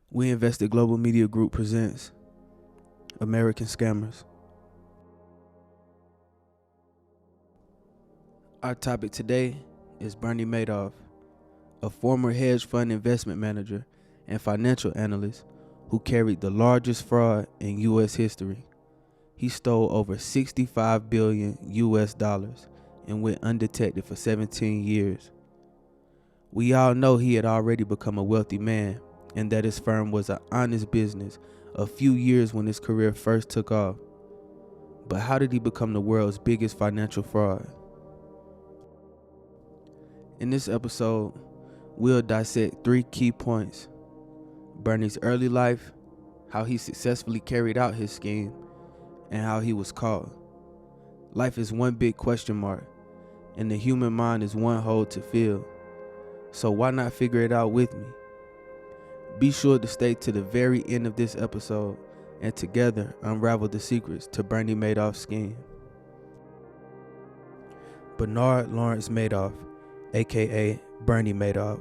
We Invested Global Media Group presents American Scammers. Our topic today is Bernie Madoff, a former hedge fund investment manager and financial analyst who carried the largest fraud in U.S. history. He stole over 65 billion U.S. dollars and went undetected for 17 years. We all know he had already become a wealthy man, and that his firm was an honest business a few years when his career first took off. But how did he become the world's biggest financial fraud? In this episode, we'll dissect 3 key points: Bernie's early life, how he successfully carried out his scheme, and how he was caught. Life is one big question mark, and the human mind is one hole to fill. So why not figure it out with me? Be sure to stay to the very end of this episode and together unravel the secrets to Bernie Madoff's scheme. Bernard Lawrence Madoff, aka Bernie Madoff,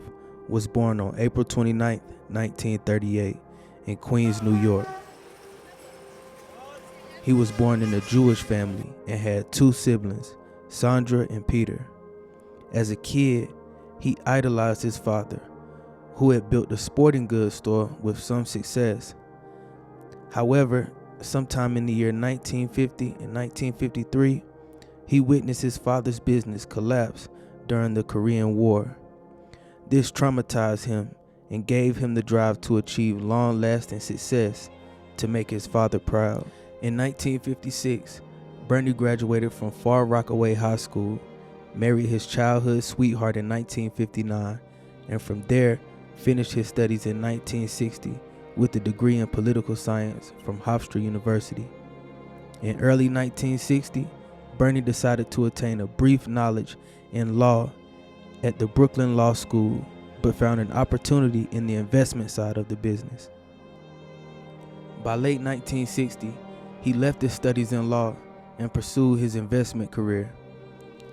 was born on April 29, 1938 in Queens, New York. He was born in a Jewish family and had 2 siblings, Sandra and Peter. As a kid, he idolized his father, who had built a sporting goods store with some success. However, sometime in the year 1950 and 1953, he witnessed his father's business collapse during the Korean War. This traumatized him and gave him the drive to achieve long-lasting success to make his father proud. In 1956, Bernie graduated from Far Rockaway High School, married his childhood sweetheart in 1959, and from there finished his studies in 1960 with a degree in political science from Hofstra University. In early 1960, Bernie decided to attain a brief knowledge in law at the Brooklyn Law School, but found an opportunity in the investment side of the business. By late 1960, he left his studies in law and pursued his investment career.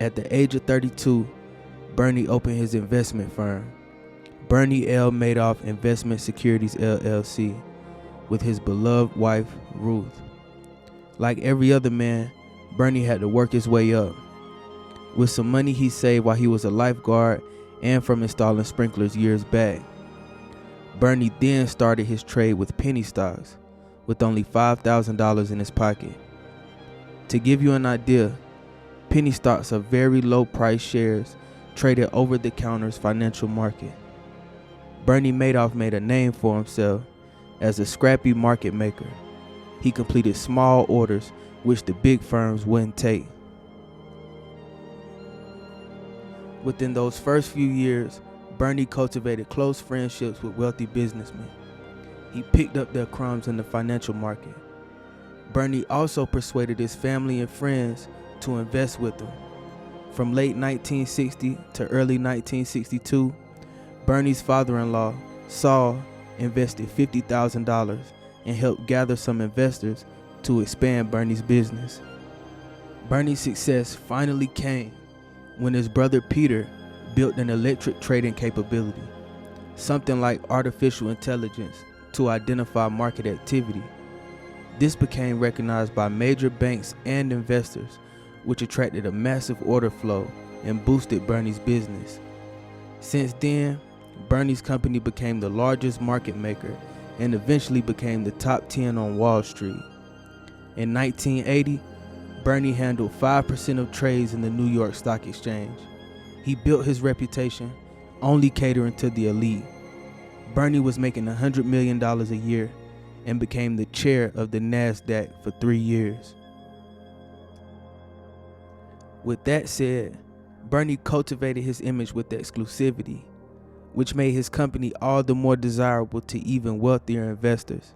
At the age of 32, Bernie opened his investment firm, Bernie L. Madoff Investment Securities LLC, with his beloved wife, Ruth. Like every other man, Bernie had to work his way up. With some money he saved while he was a lifeguard and from installing sprinklers years back, Bernie then started his trade with penny stocks, with only $5,000 in his pocket. To give you an idea, penny stocks are very low-priced shares traded over-the-counter's financial market. Bernie Madoff made a name for himself as a scrappy market maker. He completed small orders which the big firms wouldn't take. Within those first few years, Bernie cultivated close friendships with wealthy businessmen. He picked up their crumbs in the financial market. Bernie also persuaded his family and friends to invest with him. From late 1960 to early 1962, Bernie's father-in-law, Saul, invested $50,000 and helped gather some investors to expand Bernie's business. Bernie's success finally came when his brother Peter built an electric trading capability, something like artificial intelligence, to identify market activity. This became recognized by major banks and investors, which attracted a massive order flow and boosted Bernie's business. Since then, Bernie's company became the largest market maker and eventually became the top 10 on Wall Street. In 1980, Bernie handled 5% of trades in the New York Stock Exchange. He built his reputation only catering to the elite. Bernie was making $100 million a year and became the chair of the Nasdaq for 3 years. With that said, Bernie cultivated his image with exclusivity, which made his company all the more desirable to even wealthier investors.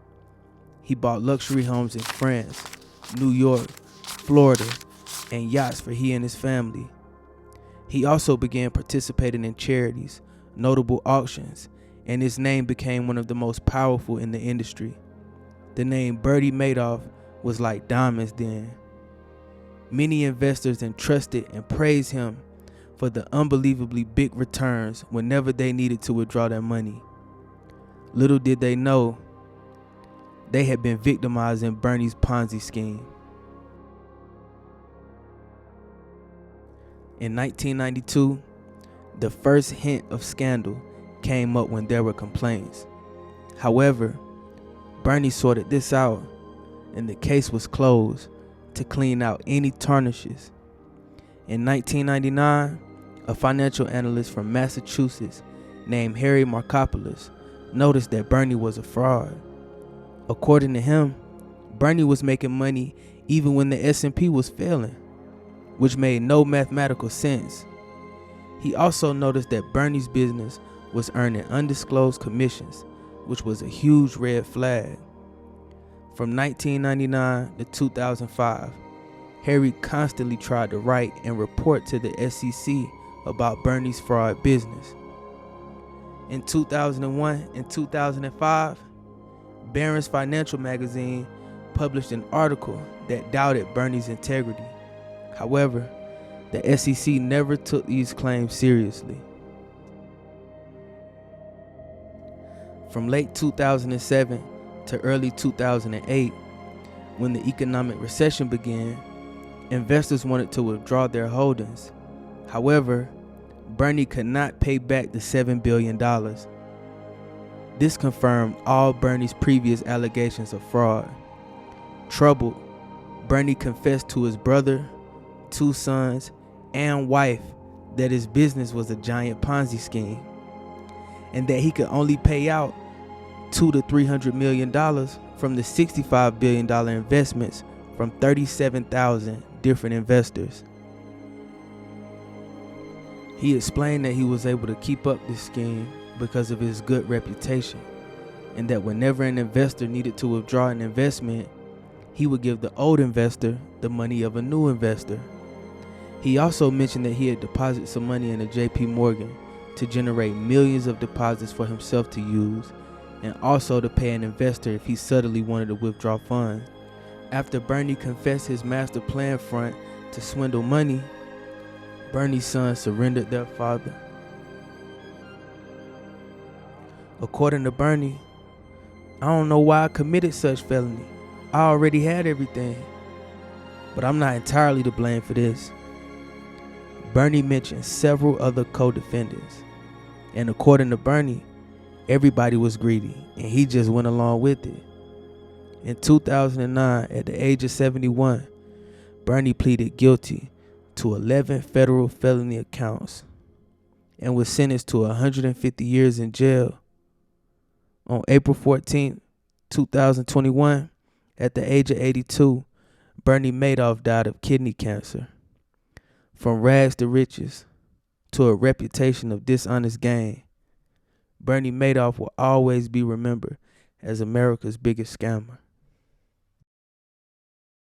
He bought luxury homes in France, New York, Florida, and yachts for he and his family. He also began participating in charities, notable auctions, and his name became one of the most powerful in the industry. The name Bernie Madoff was like diamonds then. Many investors entrusted and praised him for the unbelievably big returns whenever they needed to withdraw their money. Little did they know, they had been victimized in Bernie's Ponzi scheme. In 1992, the first hint of scandal came up when there were complaints. However, Bernie sorted this out, and the case was closed to clean out any tarnishes. In 1999, a financial analyst from Massachusetts named Harry Markopolos noticed that Bernie was a fraud. According to him, Bernie was making money even when the S&P was failing, which made no mathematical sense. He also noticed that Bernie's business was earning undisclosed commissions, which was a huge red flag. From 1999 to 2005, Harry constantly tried to write and report to the SEC about Bernie's fraud business. In 2001 and 2005, Barron's Financial magazine published an article that doubted Bernie's integrity. However, the SEC never took these claims seriously. From late 2007 to early 2008, when the economic recession began, investors wanted to withdraw their holdings. However, Bernie could not pay back the $7 billion. This confirmed all Bernie's previous allegations of fraud. Troubled, Bernie confessed to his brother, 2 sons, and wife that his business was a giant Ponzi scheme, and that he could only pay out $200 to $300 million from the $65 billion investments from 37,000 different investors. He explained that he was able to keep up this scheme because of his good reputation, and that whenever an investor needed to withdraw an investment, he would give the old investor the money of a new investor. He also mentioned that he had deposited some money in a JP Morgan to generate millions of deposits for himself to use, and also to pay an investor if he suddenly wanted to withdraw funds. After Bernie confessed his master plan front to swindle money, Bernie's sons surrendered their father. According to Bernie, "I don't know why I committed such felony. I already had everything. But I'm not entirely to blame for this." Bernie mentioned several other co-defendants, and according to Bernie, everybody was greedy and he just went along with it. In 2009, at the age of 71, Bernie pleaded guilty to 11 federal felony counts and was sentenced to 150 years in jail. On April 14, 2021, at the age of 82, Bernie Madoff died of kidney cancer. From rags to riches to a reputation of dishonest gain, Bernie Madoff will always be remembered as America's biggest scammer.